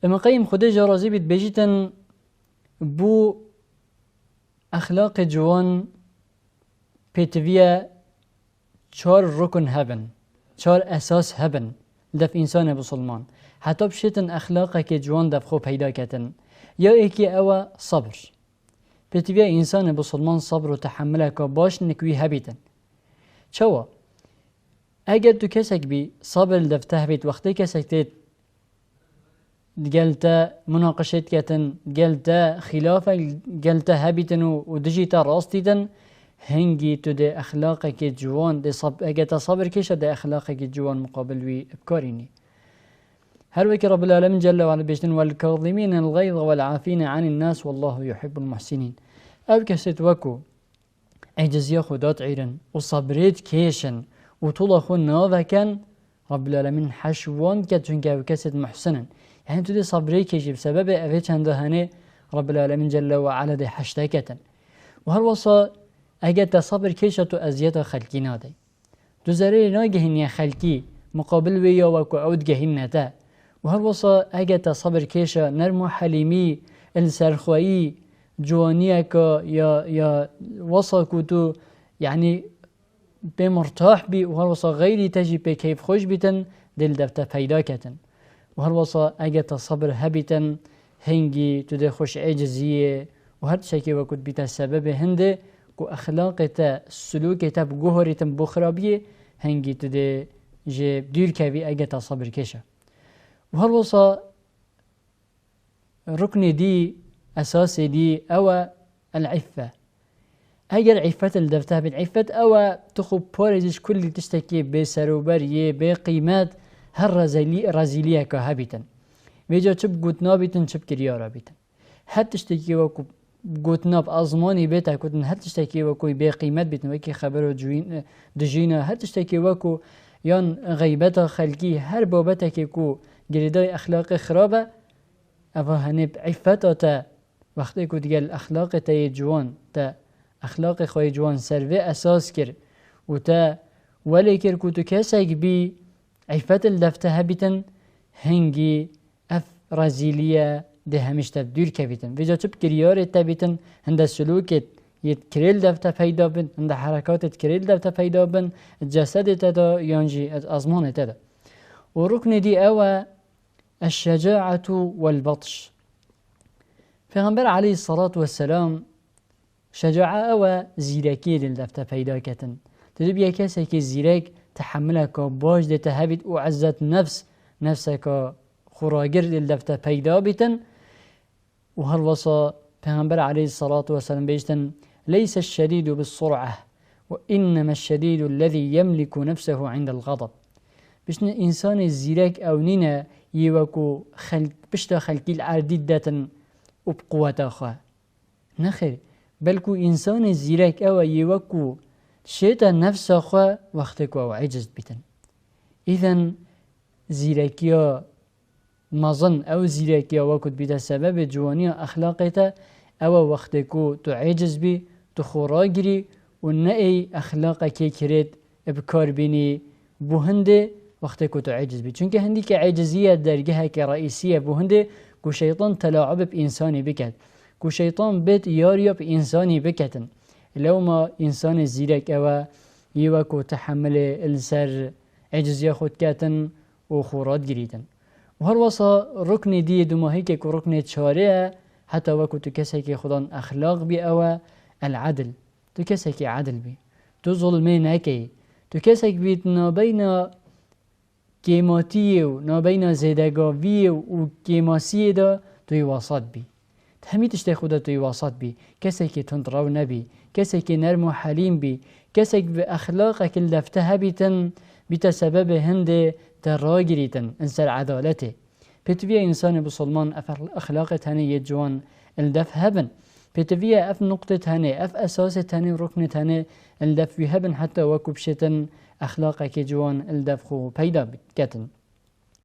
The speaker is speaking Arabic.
ابن قيم خودی جرازی بید بجیتن بو اخلاق جوان پیتویه 4 رکن هبن، 4 اساس هبن دف انسان بسلمان. حتی بشتن اخلاق که جوان دف خو پیدا کتن. یا ایکی او صبر. پیتویه انسان بسلمان صبر و تحمله که باش نکوی هبیتن. چوا؟ اگر تو کسک بی صبر دفته هبیت وقتی کسک تید قلت مناقشت کتن، قلت خلافه، قلت هبیتن و دجیتا راستیدن، هنگی تو ده اخلاق که جوان ده اگه تصبر کشه ده اخلاق که جوان مقابل وی ابکارینی. هر وكي رب العالمين جل وعلا بيجتن والكاظمين الغيظ والعافين عن الناس والله يحب المحسنين. او كسيت وكو عجزيا خدات عيرن وصبريت كيشن وطول خو ناذا كان رب العالمين حشوان كتشن او كسيت محسنا. يعني تو دي صبري كيشي بسبب اوه چند هنه رب العالمين جل وعلا دي حشتاكتن. وهر وصا اگه صبر كيشة تو ازياد خلقي نادي تو زرير ناگهن خلقي مقابل ويا وكو عود جهن تا. وهر وصا اگه صبر كيشة نرمو حليمي السرخوائي جوانيك يا وصا كتو يعني بمرتاح بي. وهر وصا غيري تجي بكيف خوش بيتن دل دفتا پیدا كتن. وهر وصا اگه صبر هبيتن هنگي تو ده خوش عجزيه وهر شكي وكت بيتا سبب هنده کو اخلاق تا سلوك تا بجوهر تا بخرابيه هنگي تو ده جه دير كوي اگه صبر كيشة. وهر وصا ركن دي اساس دي او العفة. اگر عفة الدفتها بالعفة او تخو بوريزش كل تشتكي بسروبريه بقيمات هر رازيليه كهابيتن بيجا چب گوتنا بيتن چب كريارا بيتن حد تشتكي وكو گوتنا بازماني بيتا كوتن حد تشتكي وكو بقيمات بيتن وكي خبرو دجينا حد تشتكي وكو يان غيبتا خلقي هر بابتا كو جريداي اخلاق خرابه اوا هنب عفتا تا وقتی کو دیگه الاخلاق تا جوان تا اخلاق خوی جوان سروه اساس کر و تا ولی کر کو تو کسک بی عفت الدفته بیتن هنگی اف رازیلیه ده همیش تبدیر که بیتن ویجا چب کریار تا بیتن هنده سلوکت یت کریل دفته پیدا بن هنده حرکاتت کریل دفته پیدا بن جسد تا یانجی ازمان تا و رکن دی او الشجاعة والبطش. پیغمبر علیه الصلاة والسلام شجاعة او زیرکی دل دفته پیدا کتن. تدب یک کسی که زیرک تحمله که باش ده تهبید و عزت نفسه که خوراگر دل دفته پیدا بیتن. و هر وصا پیغمبر علیه الصلاة والسلام بیشتن ليس الشديد بالسرعة وإنما الشديد الذي يملك نفسه عند الغضب. بشن انسان الزيرك او نينا يوكو خلق بشتا خلقي العرديد داتن وبقوة خواه نخير بلكو انسان الزيرك او يوكو شيطا نفس خواه وقتكو او عجز بيتن. اذن زيركيا مظن او زيركيا وكو بيتا سبب جوانيا اخلاقيتا او وقتكو تو عجز بي تو خوراگري ونأي اخلاقا كي كريت بكار بيني بوهنده وقتی که تو عجز بی چون که هندی که عجزیه درگه که رئیسیه بو هنده که شیطان تلاعب به انسانی بکد که شیطان بیت یاریا به انسانی بکتن لو ما انسان زیرک او یوا که تحمل السر عجزیه خود کتن و خوراد گریتن. و هر واسه رکن دی دوماهی که رکن چاره حتی وکو تو کسی که خدان اخلاق بی او العدل تو کسی که عدل بی تو ظلمه نکی تو کسی که بیت نابینا کیماتیه و نابینا زیدگاویه و کیماسیه دا توی واسط بی همی تشتی خدا توی واسط بی کسی که تندراو نبی کسی که نرم و حلیم بی کسی که به اخلاق کل دفته بیتن بیتا سبب هنده در را گریتن انسر عدالته پیتویه انسان بسلمان اف اخلاقت هنه یه جوان الدف هبن پیتویه اف نقطت هنه اف اساست هنه رکنت هنه الدف هبن حتی وکو بشتن اخلاق که جوان الدف خو پیدا کتن.